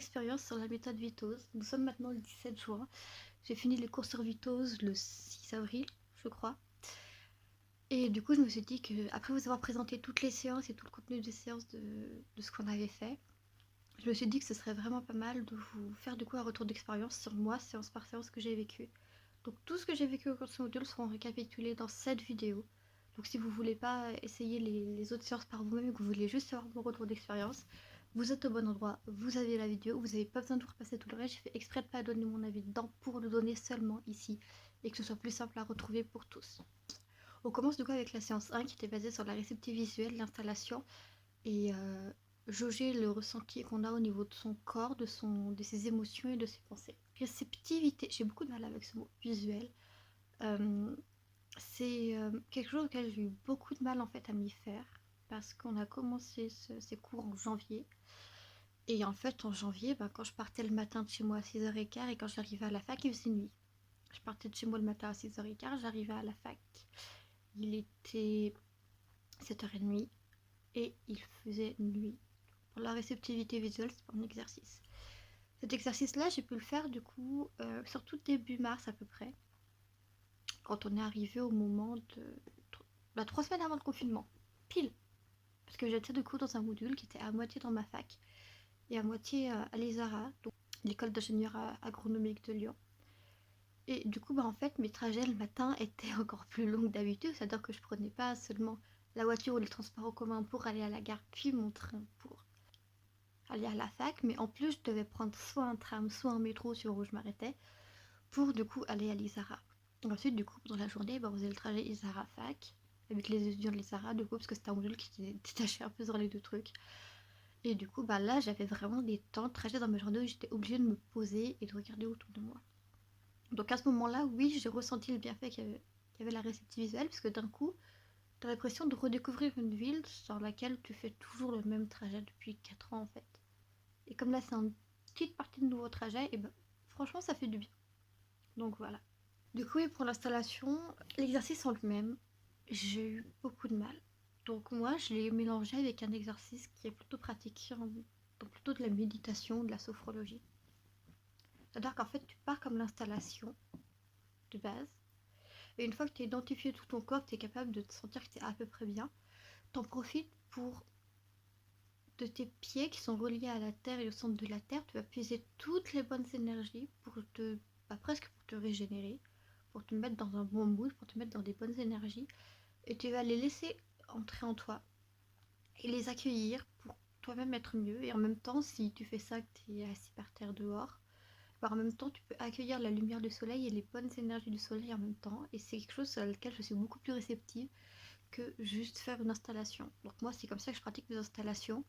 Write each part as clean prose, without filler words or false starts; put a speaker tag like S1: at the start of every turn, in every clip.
S1: d'expérience sur la méthode Vitose. Nous sommes maintenant le 17 juin. J'ai fini les cours sur Vitose le 6 avril, je crois. Et du coup, je me suis dit que après vous avoir présenté toutes les séances et tout le contenu des séances de ce qu'on avait fait, je me suis dit que ce serait vraiment pas mal de vous faire du coup un retour d'expérience sur moi, séance par séance, que j'ai vécu. Donc tout ce que j'ai vécu au cours de ce module seront récapitulés dans cette vidéo. Donc si vous voulez pas essayer les autres séances par vous-même et que vous voulez juste avoir mon retour d'expérience, vous êtes au bon endroit, vous avez la vidéo, vous n'avez pas besoin de vous repasser tout le reste. J'ai fait exprès de pas donner mon avis dedans pour le donner seulement ici et que ce soit plus simple à retrouver pour tous. On commence du coup avec la séance 1 qui était basée sur la réceptivité visuelle, l'installation et jauger le ressenti qu'on a au niveau de son corps, de ses émotions et de ses pensées. Réceptivité, j'ai beaucoup de mal avec ce mot visuel. C'est quelque chose auquel j'ai eu beaucoup de mal en fait à m'y faire parce qu'on a commencé ces cours en janvier. Et en fait, en janvier, quand je partais le matin de chez moi à 6h15 et quand j'arrivais à la fac, il faisait nuit. Je partais de chez moi le matin à 6h15, j'arrivais à la fac, il était 7h30 et il faisait nuit. Pour la réceptivité visuelle, c'est pas un exercice. Cet exercice-là, j'ai pu le faire du coup, surtout début mars à peu près, quand on est arrivé au moment de 3 semaines avant le confinement, pile. Parce que j'étais du coup dans un module qui était à moitié dans ma fac et à moitié à l'ESARA, donc l'école d'ingénieur agronomique de Lyon. Et du coup, en fait, mes trajets le matin étaient encore plus longs que d'habitude, c'est-à-dire que je prenais pas seulement la voiture ou les transports en commun pour aller à la gare, puis mon train pour aller à la fac, mais en plus, je devais prendre soit un tram, soit un métro sur où je m'arrêtais, pour du coup aller à l'ISARA. Ensuite, du coup, pendant la journée, on faisait le trajet ISARA-fac, avec les étudiants de l'ISARA, du coup, parce que c'était un module qui était détaché un peu sur les deux trucs. Et du coup, là, j'avais vraiment des temps de trajet dans ma journée où j'étais obligée de me poser et de regarder autour de moi. Donc à ce moment-là, oui, j'ai ressenti le bienfait qu'il y avait la réceptivité visuelle, parce que d'un coup, t'as l'impression de redécouvrir une ville sur laquelle tu fais toujours le même trajet depuis 4 ans en fait. Et comme là, c'est une petite partie de nouveau trajet, et franchement, ça fait du bien. Donc voilà. Du coup, et pour l'installation, l'exercice en lui-même, j'ai eu beaucoup de mal. Donc moi, je l'ai mélangé avec un exercice qui est plutôt pratiqué, donc plutôt de la méditation, de la sophrologie. C'est-à-dire qu'en fait, tu pars comme l'installation de base, et une fois que tu as identifié tout ton corps, que tu es capable de te sentir que tu es à peu près bien, t'en profites pour de tes pieds qui sont reliés à la terre et au centre de la terre, tu vas puiser toutes les bonnes énergies pour presque pour te régénérer, pour te mettre dans un bon mood, pour te mettre dans des bonnes énergies, et tu vas les laisser entrer en toi et les accueillir pour toi-même être mieux. Et en même temps, si tu fais ça, que tu es assis par terre dehors, en même temps, tu peux accueillir la lumière du soleil et les bonnes énergies du soleil en même temps. Et c'est quelque chose sur lequel je suis beaucoup plus réceptive que juste faire une installation. Donc moi, c'est comme ça que je pratique mes installations.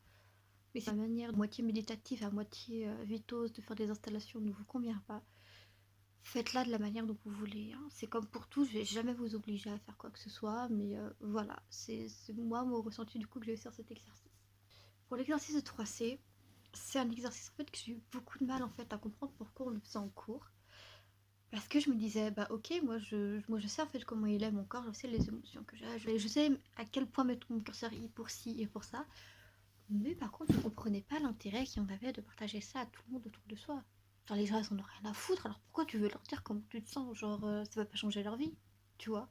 S1: Mais si la manière de moitié méditative à moitié vitose de faire des installations ne vous convient pas, faites-la de la manière dont vous voulez. Hein. C'est comme pour tout, je vais jamais vous obliger à faire quoi que ce soit, mais voilà, c'est moi mon ressenti du coup que j'ai eu sur cet exercice. Pour l'exercice de 3C, c'est un exercice en fait que j'ai eu beaucoup de mal en fait à comprendre pourquoi on le faisait en cours. Parce que je me disais, ok, moi je sais en fait comment il est mon corps, je sais les émotions que j'ai, je sais à quel point mettre mon curseur pour ci et pour ça. Mais par contre, je comprenais pas l'intérêt qu'il y en avait de partager ça à tout le monde autour de soi. Genre les gens ils en ont rien à foutre, alors pourquoi tu veux leur dire comment tu te sens? Genre ça va pas changer leur vie, tu vois.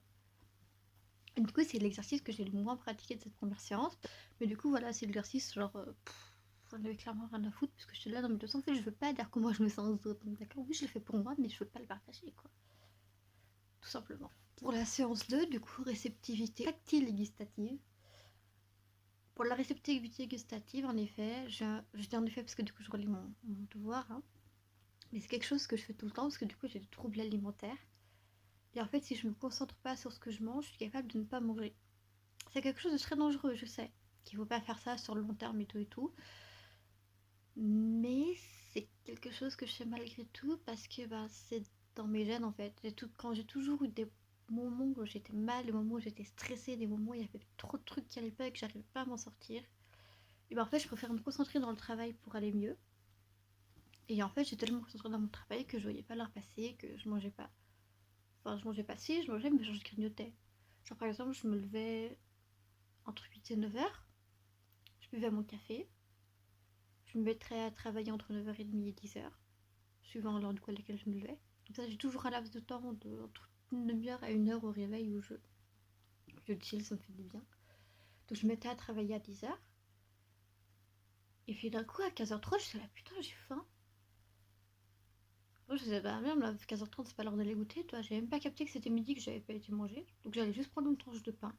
S1: Et du coup c'est l'exercice que j'ai le moins pratiqué de cette première séance. Mais du coup voilà, c'est l'exercice genre j'en avais clairement rien à foutre parce que j'étais là dans mes deux sens. En fait, je veux pas dire comment je me sens aux autres. Donc d'accord, oui je le fais pour moi, mais je veux pas le partager quoi. Tout simplement. Pour la séance 2, du coup, réceptivité tactile et gustative. Pour la réceptivité gustative, en effet, je dis en effet parce que du coup je relis mon devoir, hein. Mais c'est quelque chose que je fais tout le temps parce que du coup j'ai des troubles alimentaires. Et en fait, si je me concentre pas sur ce que je mange, je suis capable de ne pas manger. C'est quelque chose de très dangereux, je sais. Qu'il faut pas faire ça sur le long terme et tout et tout. Mais c'est quelque chose que je fais malgré tout parce que c'est dans mes gènes en fait. Quand j'ai toujours eu des moments où j'étais mal, des moments où j'étais stressée, des moments où il y avait trop de trucs qui allaient pas et que j'arrivais pas à m'en sortir. Et en fait, je préfère me concentrer dans le travail pour aller mieux. Et en fait, j'étais tellement concentrée dans mon travail que je voyais pas l'heure passer, que je mangeais pas. Enfin, je mangeais pas si, je mangeais, mais genre je grignotais. Genre par exemple, je me levais entre 8 et 9 heures, je buvais mon café, je me mettrais à travailler entre 9h30 et 10h, suivant l'heure à laquelle je me levais. Comme ça, j'ai toujours un laps de temps entre une demi-heure et 1 heure au réveil où je chill, ça me fait du bien. Donc je me mettais à travailler à 10h. Et puis d'un coup, à 15h30, je suis là, putain, j'ai faim. Moi, je disais, bah merde, là, 15h30, c'est pas l'heure d'aller goûter, toi. J'avais même pas capté que c'était midi, que j'avais pas été manger. Donc j'allais juste prendre une tranche de pain.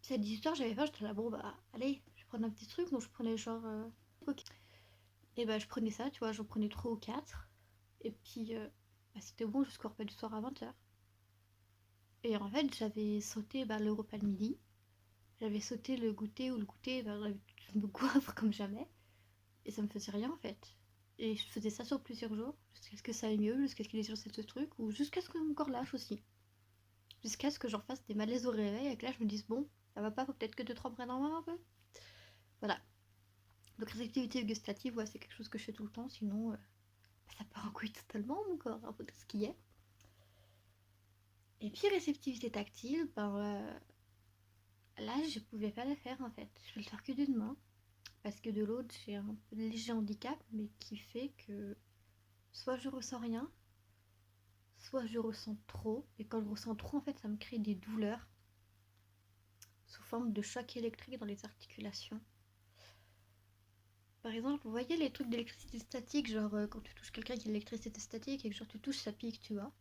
S1: Puis à 18h, j'avais faim, j'étais là, bon, bah, allez, je prends un petit truc. Donc je prenais genre. Ok. Et bah, je prenais ça, tu vois, j'en prenais 3 ou 4. Et puis, bah, c'était bon jusqu'au repas du soir à 20h. Et en fait, j'avais sauté bah, le repas de midi. J'avais sauté le goûter, où le goûter, bah, je me goitre comme jamais. Et ça me faisait rien en fait. Et je faisais ça sur plusieurs jours, jusqu'à ce que ça aille mieux, jusqu'à ce qu'il ait sur ce truc, ou jusqu'à ce que mon corps lâche aussi. Jusqu'à ce que j'en fasse des malaises au réveil, et que là je me dise, bon, ça va pas, faut peut-être que 2-3 prennent en main un peu. Voilà. Donc réceptivité gustative, ouais, c'est quelque chose que je fais tout le temps, sinon bah, ça part en couille totalement mon corps, hein, faut dire ce qu'il y a. Et puis réceptivité tactile, ben là je pouvais pas la faire en fait. Je peux le faire que d'une main, parce que de l'autre j'ai un peu de léger handicap, mais qui fait que soit je ressens rien, soit je ressens trop, et quand je ressens trop, en fait, ça me crée des douleurs sous forme de choc électrique dans les articulations. Par exemple, vous voyez les trucs d'électricité statique, genre quand tu touches quelqu'un qui a l'électricité statique et que genre tu touches, ça pique, tu vois.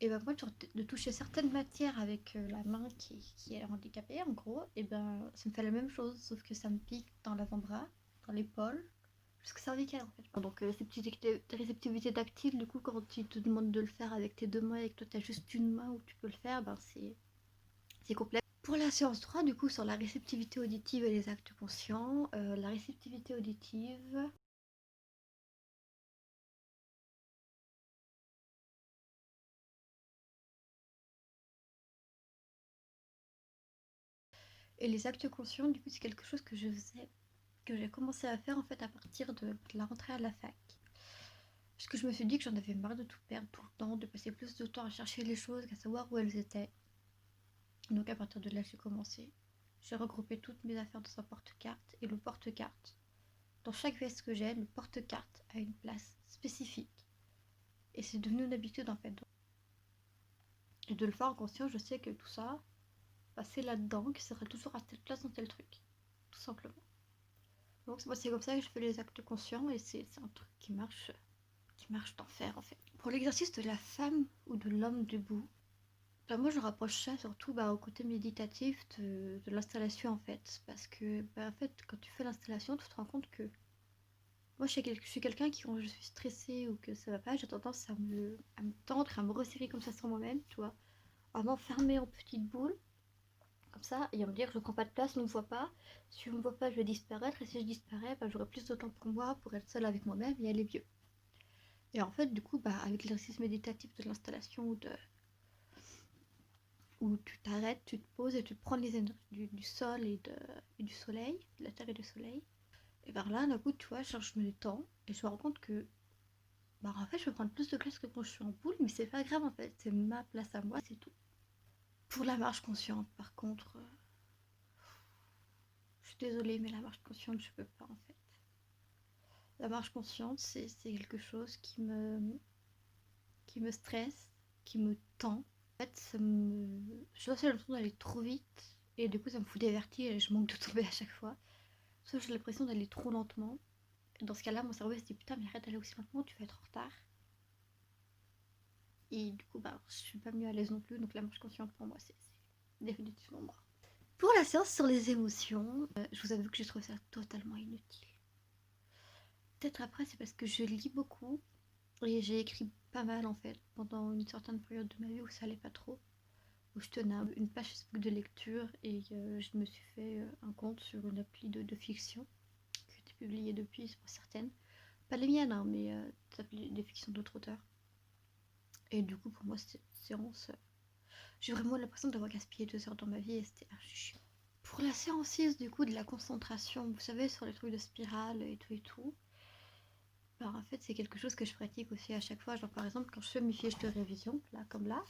S1: Et ben moi, genre, de toucher certaines matières avec la main qui est handicapée, en gros, et ben ça me fait la même chose, sauf que ça me pique dans l'avant-bras, dans l'épaule, jusqu'au cervical en fait. Donc réceptivité tactile, du coup, quand tu te demandes de le faire avec tes deux mains et que toi t'as juste une main où tu peux le faire, ben c'est complexe. Pour la séance 3, du coup, sur la réceptivité auditive et les actes conscients, la réceptivité auditive, et les actes conscients, du coup, c'est quelque chose que je faisais, que j'ai commencé à faire en fait à partir de la rentrée à la fac. Parce que je me suis dit que j'en avais marre de tout perdre tout le temps, de passer plus de temps à chercher les choses qu'à savoir où elles étaient. Donc à partir de là, j'ai commencé. J'ai regroupé toutes mes affaires dans un porte-carte, et le porte-carte, dans chaque veste que j'ai, le porte-carte a une place spécifique. Et c'est devenu une habitude en fait. Et de le faire en conscience, je sais que tout ça, bah, c'est là-dedans, que ça sera toujours à telle place dans tel truc. Tout simplement. Donc moi, c'est comme ça que je fais les actes conscients, et c'est un truc qui marche d'enfer en fait. Pour l'exercice de la femme ou de l'homme debout, bah, moi je rapproche ça surtout bah, au côté méditatif de l'installation en fait. Parce que bah, en fait, quand tu fais l'installation, tu te rends compte que moi je suis quelqu'un qui, quand je suis stressée ou que ça va pas, j'ai tendance à me tendre, à me resserrer comme ça sur moi-même, tu vois, à m'enfermer en petite boule comme ça, et à me dire je prends pas de place, on ne me voit pas. Si on me voit pas, je vais disparaître, et si je disparais, bah, j'aurai plus de temps pour moi, pour être seule avec moi-même et aller mieux. Et en fait, du coup, bah, avec l'exercice méditatif de l'installation où tu t'arrêtes, tu te poses et tu prends les énergies du sol et du soleil, de la terre et du soleil, et ben là, d'un coup, tu vois, genre, je me détends et je me rends compte que bah, en fait, je peux prendre plus de place que quand je suis en boule, mais c'est pas grave en fait, c'est ma place à moi, c'est tout. Pour la marche consciente, par contre, je suis désolée, mais la marche consciente, je peux pas en fait. La marche consciente, c'est quelque chose qui me stresse, qui me tend. En fait, je j'ai l'impression d'aller trop vite, et du coup, ça me fout des vertiges et je manque de tomber à chaque fois. Sauf que j'ai l'impression d'aller trop lentement. Et dans ce cas-là, mon cerveau se dit putain, mais arrête d'aller aussi lentement, tu vas être en retard. Et du coup, bah, je suis pas mieux à l'aise non plus, donc la marche consciente pour moi, c'est définitivement moi. Pour la séance sur les émotions, je vous avoue que j'ai trouvé ça totalement inutile. Peut-être après, c'est parce que je lis beaucoup et j'ai écrit pas mal en fait pendant une certaine période de ma vie où ça allait pas trop, où je tenais une page Facebook de lecture, et je me suis fait un compte sur une appli de fiction qui a été publiée depuis, c'est pour certaines. Pas les miennes, hein, mais des fictions d'autres auteurs. Et du coup, pour moi, cette séance, j'ai vraiment l'impression d'avoir gaspillé 2 heures dans ma vie et c'était archi chiant. Pour la séance 6, du coup, de la concentration, vous savez, sur les trucs de spirale et tout, alors en fait, c'est quelque chose que je pratique aussi à chaque fois. Genre, par exemple, quand je fais mes fiches de révision, là, comme là,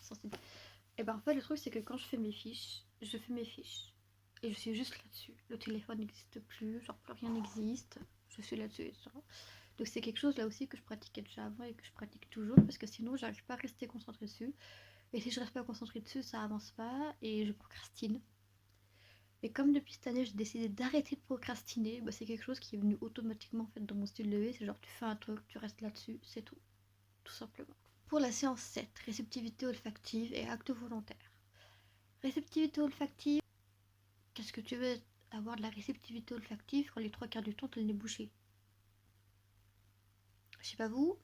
S1: et ben en fait, le truc, c'est que quand je fais mes fiches, je fais mes fiches Et je suis juste là-dessus. Le téléphone n'existe plus, genre plus rien n'existe. Je suis là-dessus et ça. Donc c'est quelque chose là aussi que je pratiquais déjà avant et que je pratique toujours parce que sinon j'arrive pas à rester concentrée dessus. Et si je reste pas concentrée dessus, ça avance pas et je procrastine. Et comme depuis cette année j'ai décidé d'arrêter de procrastiner, bah, c'est quelque chose qui est venu automatiquement en fait dans mon style de vie. C'est genre tu fais un truc, tu restes là-dessus, c'est tout simplement. Pour la séance 7, réceptivité olfactive et acte volontaire. Réceptivité olfactive, qu'est-ce que tu veux avoir de la réceptivité olfactive quand les trois quarts du temps t'as le nez bouché? Je sais pas vous,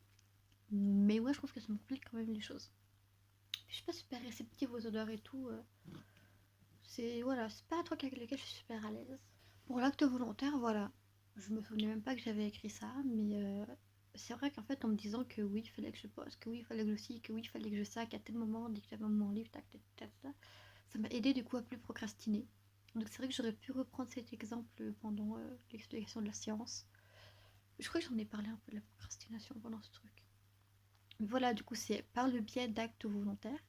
S1: mais moi je trouve que ça me complique quand même les choses. Je suis pas super réceptive aux odeurs et tout. C'est voilà, c'est pas un truc avec lequel je suis super à l'aise. Pour l'acte volontaire, voilà. Je me souvenais même pas que j'avais écrit ça, mais c'est vrai qu'en fait, en me disant que oui, il fallait que je poste, que oui, il fallait que je scie, que oui, il fallait que je sac à tel moment, dès que j'avais un moment libre, tac, tac, tac, tac, ça m'a aidé du coup à plus procrastiner. Donc c'est vrai que j'aurais pu reprendre cet exemple pendant l'explication de la séance. Je crois que j'en ai parlé un peu de la procrastination pendant ce truc. Mais voilà, du coup, c'est par le biais d'actes volontaires.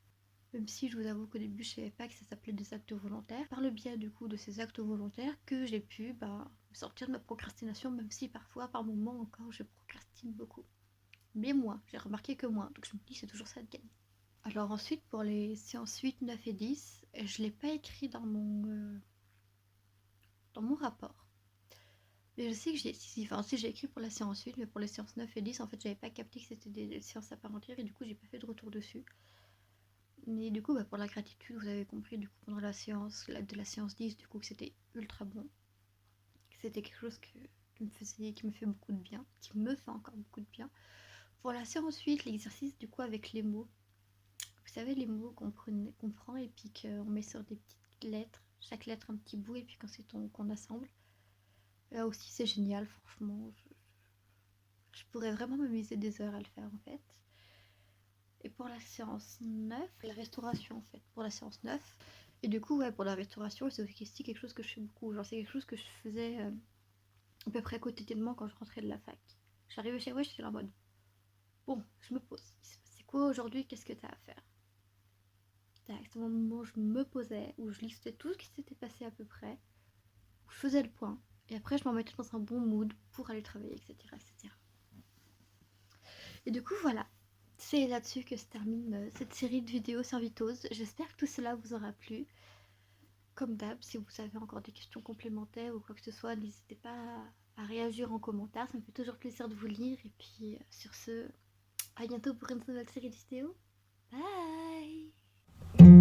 S1: Même si je vous avoue qu'au début je savais pas que ça s'appelait des actes volontaires, par le biais du coup de ces actes volontaires que j'ai pu me sortir de ma procrastination, même si parfois par moments encore je procrastine beaucoup. Mais moi, j'ai remarqué que moi, donc je me dis c'est toujours ça de gagner. Alors ensuite pour les séances 8, 9 et 10, je l'ai pas écrit dans mon rapport. Mais je sais que si j'ai écrit pour la séance 8, mais pour les séances 9 et 10, en fait j'avais pas capté que c'était des séances à part entière et du coup j'ai pas fait de retour dessus. Mais du coup, pour la gratitude, vous avez compris du coup pendant de la séance 10, du coup que c'était ultra bon. Que c'était quelque chose qui me fait beaucoup de bien, qui me fait encore beaucoup de bien. Pour la séance 8, l'exercice du coup avec les mots. Vous savez, les mots qu'on prend et puis qu'on met sur des petites lettres, chaque lettre un petit bout et puis qu'on assemble. Là aussi, c'est génial, franchement. Je pourrais vraiment m'amuser des heures à le faire en fait. Et pour la séance 9, la restauration en fait, pour la séance 9. Et du coup, ouais, pour la restauration, c'est aussi quelque chose que je fais beaucoup. Genre, c'est quelque chose que je faisais à peu près quotidiennement quand je rentrais de la fac. J'arrivais chez moi, je suis là en mode bon, je me pose. C'est quoi aujourd'hui? Qu'est-ce que t'as à faire? C'était à ce moment où je me posais, où je listais tout ce qui s'était passé à peu près, où je faisais le point. Et après, je m'en mettais dans un bon mood pour aller travailler, etc. etc. Et du coup, voilà. C'est là-dessus que se termine cette série de vidéos servitoses. J'espère que tout cela vous aura plu. Comme d'hab, si vous avez encore des questions complémentaires ou quoi que ce soit, n'hésitez pas à réagir en commentaire. Ça me fait toujours plaisir de vous lire. Et puis, sur ce, à bientôt pour une nouvelle série de vidéos. Bye!